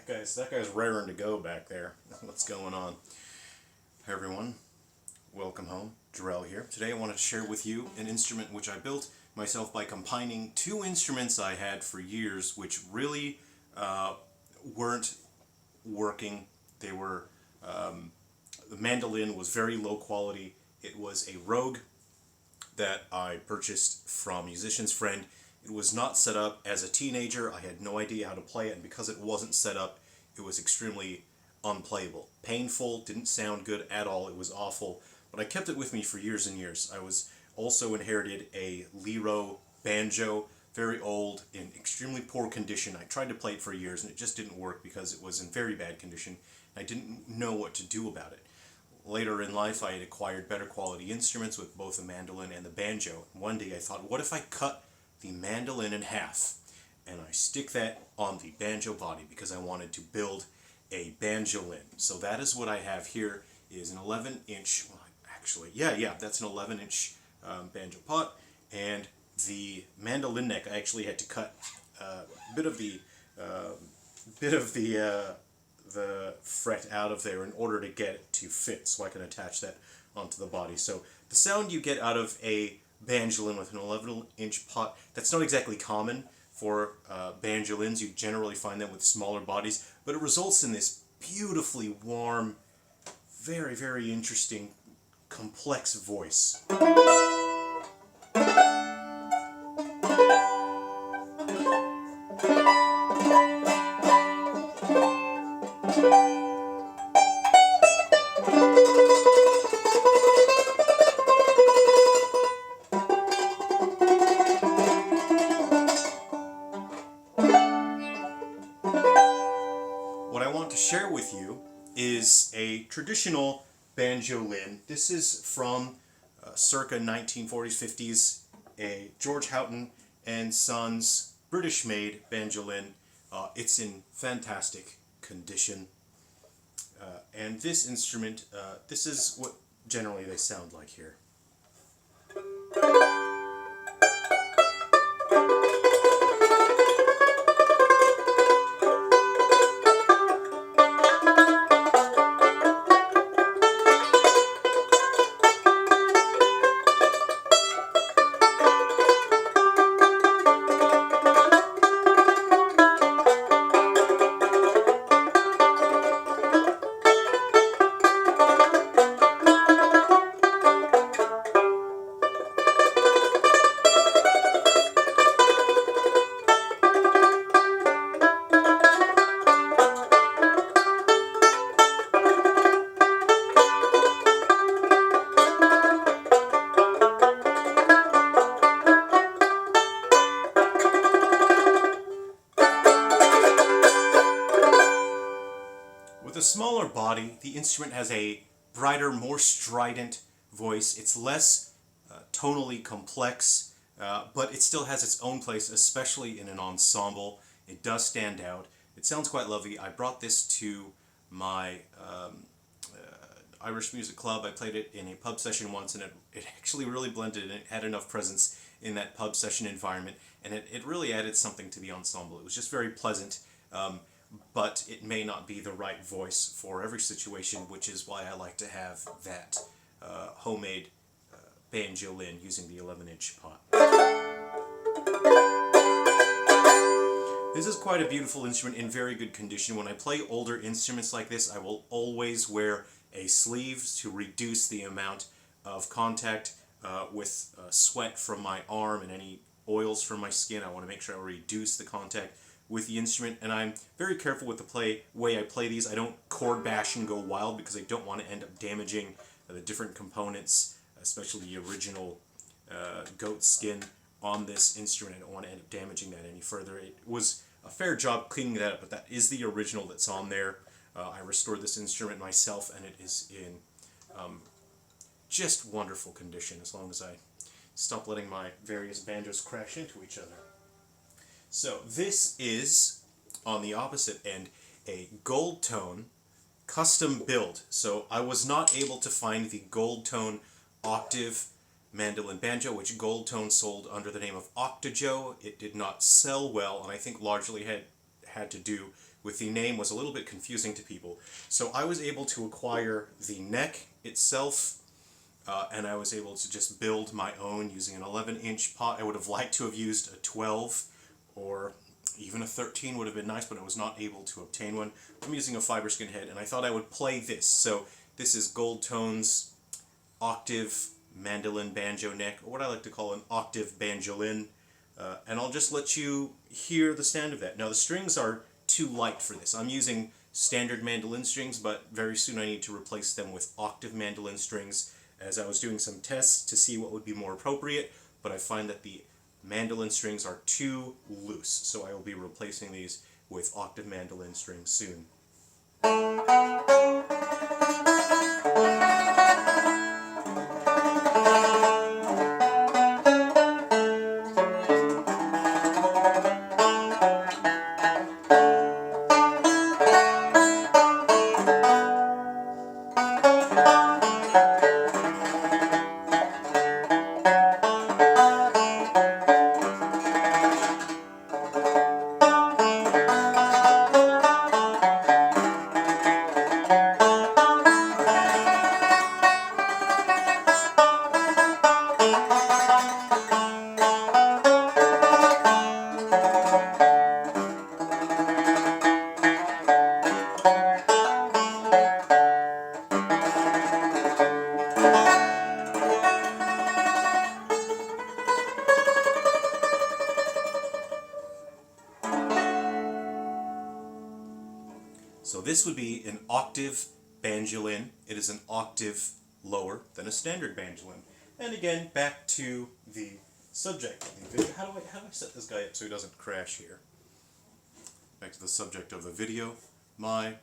That guy's raring to go back there. What's going on? Hi everyone, welcome home. Jarrell here. Today I wanted to share with you an instrument which I built myself by combining two instruments I had for years which really weren't working. They were, the mandolin was very low quality. It was a Rogue that I purchased from a musician's friend. It was not set up as a teenager. I had no idea how to play it, and because it wasn't set up, it was extremely unplayable. Painful, didn't sound good at all, it was awful, but I kept it with me for years and years. I was also inherited a Lero banjo, very old, in extremely poor condition. I tried to play it for years and it just didn't work because it was in very bad condition. I didn't know what to do about it. Later in life, I had acquired better quality instruments with both the mandolin and the banjo. One day I thought, what if I cut the mandolin in half and I stick that on the banjo body because I wanted to build a banjolin. So that is what I have here, is an 11-inch, well, actually, that's an 11-inch banjo pot, and the mandolin neck I actually had to cut a bit of the fret out of there in order to get it to fit so I can attach that onto the body. So the sound you get out of a banjolin with an 11-inch pot, that's not exactly common for banjolins. You generally find them with smaller bodies, but it results in this beautifully warm, very, very interesting, complex voice. What I want to share with you is a traditional banjolin. This is from circa 1940s, 50s, a George Houghton and Sons British-made banjolin. It's in fantastic condition. And this instrument, this is what generally they sound like here. With a smaller body, the instrument has a brighter, more strident voice. It's less tonally complex, but it still has its own place, especially in an ensemble. It does stand out. It sounds quite lovely. I brought this to my Irish music club. I played it in a pub session once, and it actually really blended, and it had enough presence in that pub session environment, and it really added something to the ensemble. It was just very pleasant. But it may not be the right voice for every situation, which is why I like to have that homemade banjolin using the 11-inch pot. This is quite a beautiful instrument in very good condition. When I play older instruments like this, I will always wear a sleeve to reduce the amount of contact with sweat from my arm and any oils from my skin. I want to make sure I reduce the contact with the instrument, and I'm very careful with the way I play these. I don't chord bash and go wild because I don't want to end up damaging the different components, especially the original goat skin on this instrument. I don't want to end up damaging that any further. It was a fair job cleaning that up, but that is the original that's on there. I restored this instrument myself, and it is in just wonderful condition as long as I stop letting my various banjos crash into each other. So this is, on the opposite end, a gold tone custom build. So I was not able to find the gold tone octave mandolin banjo, which Gold Tone sold under the name of Octajo. It did not sell well, and I think largely had to do with the name was a little bit confusing to people. So I was able to acquire the neck itself, and I was able to just build my own using an 11-inch pot. I would have liked to have used a 12 or even a 13 would have been nice, but I was not able to obtain one. I'm using a fiber skin head, and I thought I would play this. So this is Gold Tone's octave mandolin banjo neck, or what I like to call an octave banjolin. And I'll just let you hear the sound of that. Now the strings are too light for this. I'm using standard mandolin strings, but very soon I need to replace them with octave mandolin strings, as I was doing some tests to see what would be more appropriate, but I find that the mandolin strings are too loose, so I will be replacing these with octave mandolin strings soon. So this would be an octave banjolin. It is an octave lower than a standard banjolin. And again, back to the subject of the video. How do I set this guy up so he doesn't crash here? Back to the subject of the video, my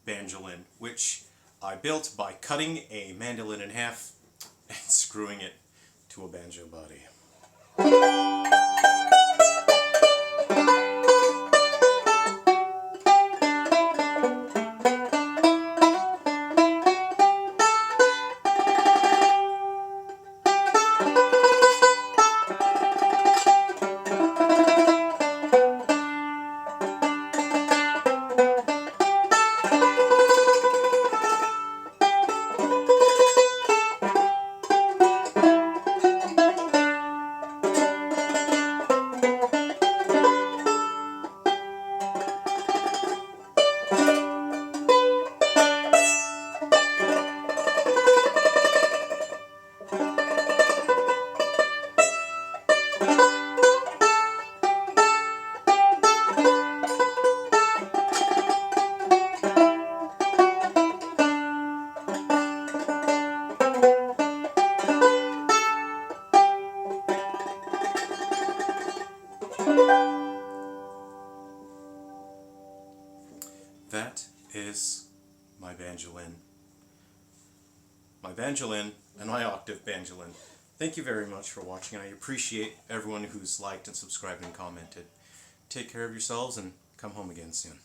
banjolin, which I built by cutting a mandolin in half and screwing it to a banjo body. That is my banjolin. My banjolin and my octave banjolin. Thank you very much for watching. I appreciate everyone who's liked and subscribed and commented. Take care of yourselves and come home again soon.